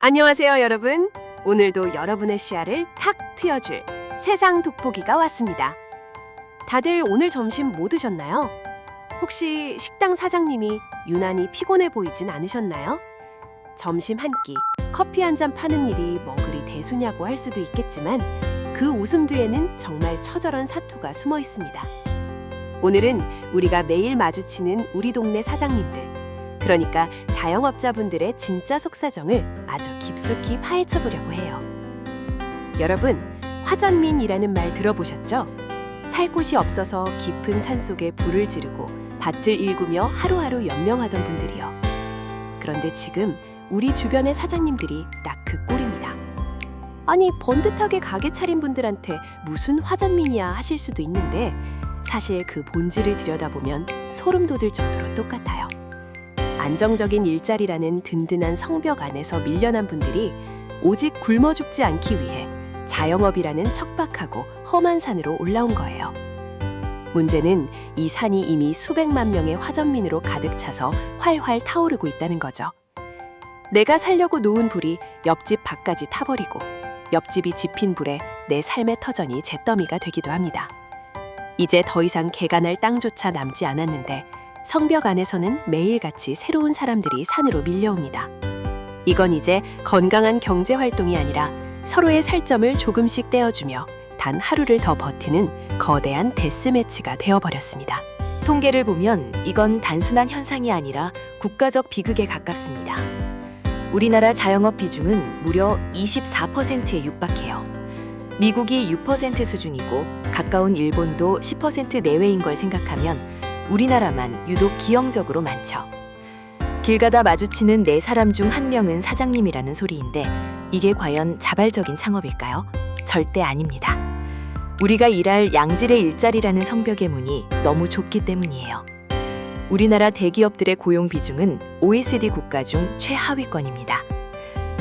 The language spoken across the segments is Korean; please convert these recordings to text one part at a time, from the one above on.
안녕하세요, 여러분. 오늘도 여러분의 시야를 탁 트여줄 세상 돋보기가 왔습니다. 다들 오늘 점심 뭐 드셨나요? 혹시 식당 사장님이 유난히 피곤해 보이진 않으셨나요? 점심 한 끼, 커피 한 잔 파는 일이 뭐 그리 대수냐고 할 수도 있겠지만 그 웃음 뒤에는 정말 처절한 사투가 숨어 있습니다. 오늘은 우리가 매일 마주치는 우리 동네 사장님들, 그러니까 자영업자분들의 진짜 속사정을 아주 깊숙이 파헤쳐 보려고 해요. 여러분, 화전민이라는 말 들어보셨죠? 살 곳이 없어서 깊은 산속에 불을 지르고 밭을 일구며 하루하루 연명하던 분들이요. 그런데 지금 우리 주변의 사장님들이 딱 그 꼴입니다. 아니, 번듯하게 가게 차린 분들한테 무슨 화전민이야 하실 수도 있는데 사실 그 본질을 들여다보면 소름 돋을 정도로 똑같아요. 안정적인 일자리라는 든든한 성벽 안에서 밀려난 분들이 오직 굶어 죽지 않기 위해 자영업이라는 척박하고 험한 산으로 올라온 거예요. 문제는 이 산이 이미 수백만 명의 화전민으로 가득 차서 활활 타오르고 있다는 거죠. 내가 살려고 놓은 불이 옆집 밭까지 타버리고 옆집이 지핀 불에 내 삶의 터전이 잿더미가 되기도 합니다. 이제 더 이상 개간할 땅조차 남지 않았는데 성벽 안에서는 매일같이 새로운 사람들이 산으로 밀려옵니다. 이건 이제 건강한 경제활동이 아니라 서로의 살점을 조금씩 떼어주며 단 하루를 더 버티는 거대한 데스매치가 되어버렸습니다. 통계를 보면 이건 단순한 현상이 아니라 국가적 비극에 가깝습니다. 우리나라 자영업 비중은 무려 24%에 육박해요. 미국이 6% 수준이고 가까운 일본도 10% 내외인 걸 생각하면 우리나라만 유독 기형적으로 많죠. 길 가다 마주치는 4사람 중 1명은 사장님이라는 소리인데 이게 과연 자발적인 창업일까요? 절대 아닙니다. 우리가 일할 양질의 일자리라는 성벽의 문이 너무 좁기 때문이에요. 우리나라 대기업들의 고용 비중은 OECD 국가 중 최하위권입니다.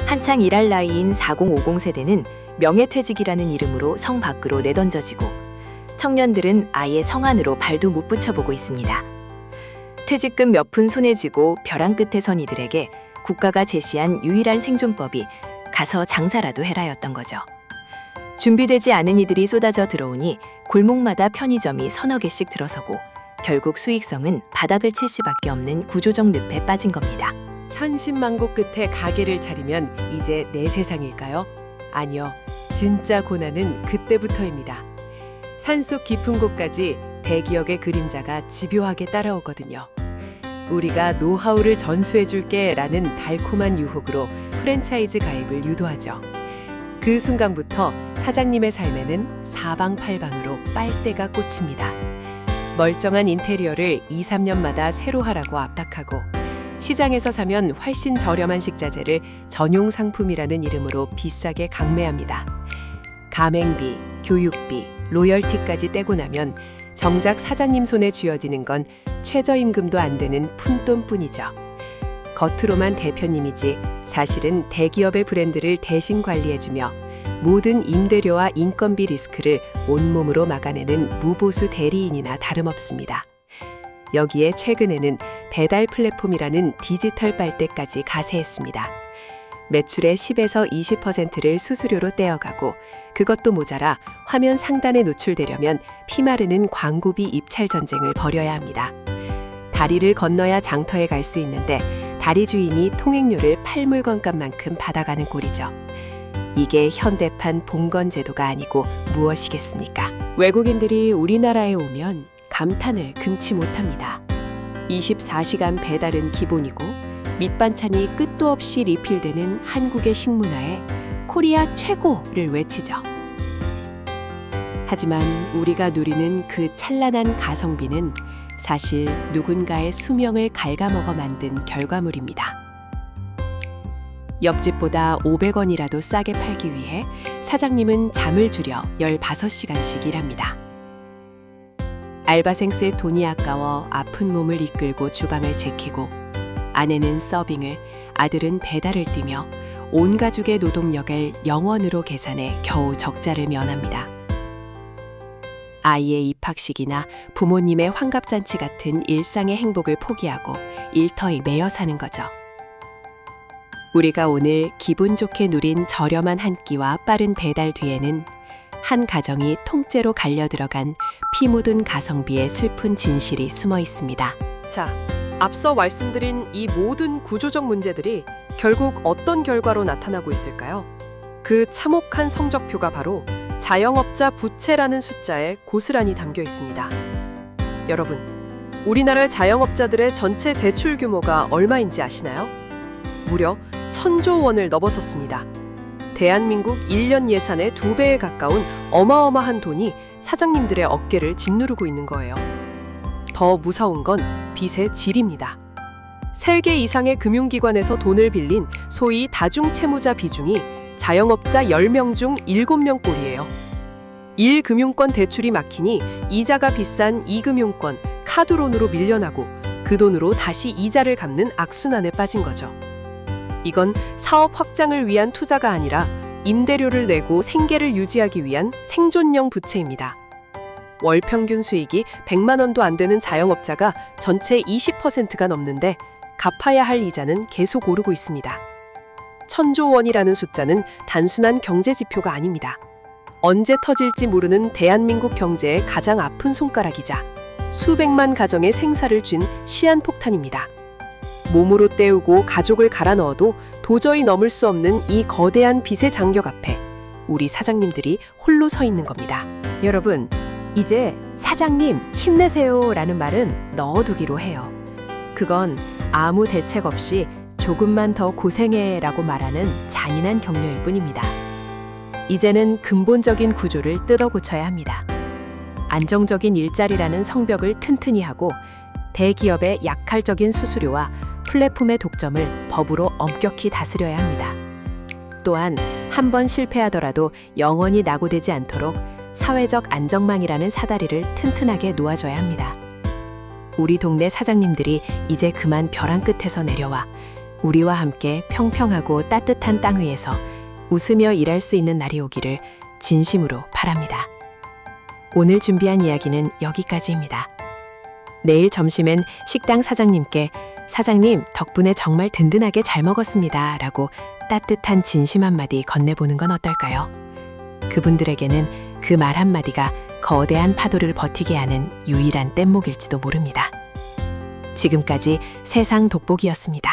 한창 일할 나이인 4050 세대는 명예퇴직이라는 이름으로 성 밖으로 내던져지고 청년들은 아예 성 안으로 발도 못 붙여보고 있습니다. 퇴직금 몇 푼 손에 쥐고 벼랑 끝에 선 이들에게 국가가 제시한 유일한 생존법이 가서 장사라도 해라였던 거죠. 준비되지 않은 이들이 쏟아져 들어오니 골목마다 편의점이 서너 개씩 들어서고 결국 수익성은 바닥을 칠 수밖에 없는 구조적 늪에 빠진 겁니다. 천신만고 끝에 가게를 차리면 이제 내 세상일까요? 아니요, 진짜 고난은 그때부터입니다. 산속 깊은 곳까지 대기업의 그림자가 집요하게 따라오거든요. 우리가 노하우를 전수해줄게 라는 달콤한 유혹으로 프랜차이즈 가입을 유도하죠. 그 순간부터 사장님의 삶에는 사방팔방으로 빨대가 꽂힙니다. 멀쩡한 인테리어를 2, 3년마다 새로 하라고 압박하고 시장에서 사면 훨씬 저렴한 식자재를 전용 상품이라는 이름으로 비싸게 강매합니다. 가맹비, 교육비, 로열티까지 떼고 나면 정작 사장님 손에 쥐어지는 건 최저임금도 안 되는 푼돈뿐이죠. 겉으로만 대표님이지 사실은 대기업의 브랜드를 대신 관리해주며 모든 임대료와 인건비 리스크를 온몸으로 막아내는 무보수 대리인이나 다름없습니다. 여기에 최근에는 배달 플랫폼이라는 디지털 빨대까지 가세했습니다. 매출의 10에서 20%를 수수료로 떼어가고 그것도 모자라 화면 상단에 노출되려면 피마르는 광고비 입찰 전쟁을 벌여야 합니다. 다리를 건너야 장터에 갈 수 있는데 다리 주인이 통행료를 팔물건값만큼 받아가는 꼴이죠. 이게 현대판 봉건 제도가 아니고 무엇이겠습니까? 외국인들이 우리나라에 오면 감탄을 금치 못합니다. 24시간 배달은 기본이고 밑반찬이 끝도 없이 리필되는 한국의 식문화에 코리아 최고를 외치죠. 하지만 우리가 누리는 그 찬란한 가성비는 사실 누군가의 수명을 갉아먹어 만든 결과물입니다. 옆집보다 500원이라도 싸게 팔기 위해 사장님은 잠을 줄여 15시간씩 일합니다. 알바생스의 돈이 아까워 아픈 몸을 이끌고 주방을 지키고 아내는 서빙을, 아들은 배달을 뛰며 온 가족의 노동력을 영원으로 계산해 겨우 적자를 면합니다. 아이의 입학식이나 부모님의 환갑잔치 같은 일상의 행복을 포기하고 일터에 매여 사는 거죠. 우리가 오늘 기분 좋게 누린 저렴한 한 끼와 빠른 배달 뒤에는 한 가정이 통째로 갈려 들어간 피 묻은 가성비의 슬픈 진실이 숨어 있습니다. 자, 앞서 말씀드린 이 모든 구조적 문제들이 결국 어떤 결과로 나타나고 있을까요? 그 참혹한 성적표가 바로 자영업자 부채라는 숫자에 고스란히 담겨 있습니다. 여러분, 우리나라 자영업자들의 전체 대출 규모가 얼마인지 아시나요? 무려 1,000조 원을 넘어섰습니다. 대한민국 1년 예산의 2배에 가까운 어마어마한 돈이 사장님들의 어깨를 짓누르고 있는 거예요. 더 무서운 건 빚의 질입니다. 3개 이상의 금융기관에서 돈을 빌린 소위 다중채무자 비중이 자영업자 10명 중 7명 꼴이에요. 1금융권 대출이 막히니 이자가 비싼 2금융권, 카드론으로 밀려나고 그 돈으로 다시 이자를 갚는 악순환에 빠진 거죠. 이건 사업 확장을 위한 투자가 아니라 임대료를 내고 생계를 유지하기 위한 생존형 부채입니다. 월 평균 수익이 100만 원도 안 되는 자영업자가 전체 20%가 넘는데 갚아야 할 이자는 계속 오르고 있습니다. 1,000조 원이라는 숫자는 단순한 경제 지표가 아닙니다. 언제 터질지 모르는 대한민국 경제의 가장 아픈 손가락이자 수백만 가정의 생사를 쥔 시한폭탄입니다. 몸으로 때우고 가족을 갈아 넣어도 도저히 넘을 수 없는 이 거대한 빚의 장벽 앞에 우리 사장님들이 홀로 서 있는 겁니다. 여러분, 이제 사장님 힘내세요 라는 말은 넣어두기로 해요. 그건 아무 대책 없이 조금만 더 고생해 라고 말하는 잔인한 격려일 뿐입니다. 이제는 근본적인 구조를 뜯어 고쳐야 합니다. 안정적인 일자리라는 성벽을 튼튼히 하고 대기업의 약할적인 수수료와 플랫폼의 독점을 법으로 엄격히 다스려야 합니다. 또한 한 번 실패하더라도 영원히 낙오되지 않도록 사회적 안정망이라는 사다리를 튼튼하게 놓아줘야 합니다. 우리 동네 사장님들이 이제 그만 벼랑 끝에서 내려와 우리와 함께 평평하고 따뜻한 땅 위에서 웃으며 일할 수 있는 날이 오기를 진심으로 바랍니다. 오늘 준비한 이야기는 여기까지입니다. 내일 점심엔 식당 사장님께 사장님 덕분에 정말 든든하게 잘 먹었습니다 라고 따뜻한 진심 한마디 건네보는 건 어떨까요? 그분들에게는 그 말 한마디가 거대한 파도를 버티게 하는 유일한 뗏목일지도 모릅니다. 지금까지 세상 돋보기였습니다.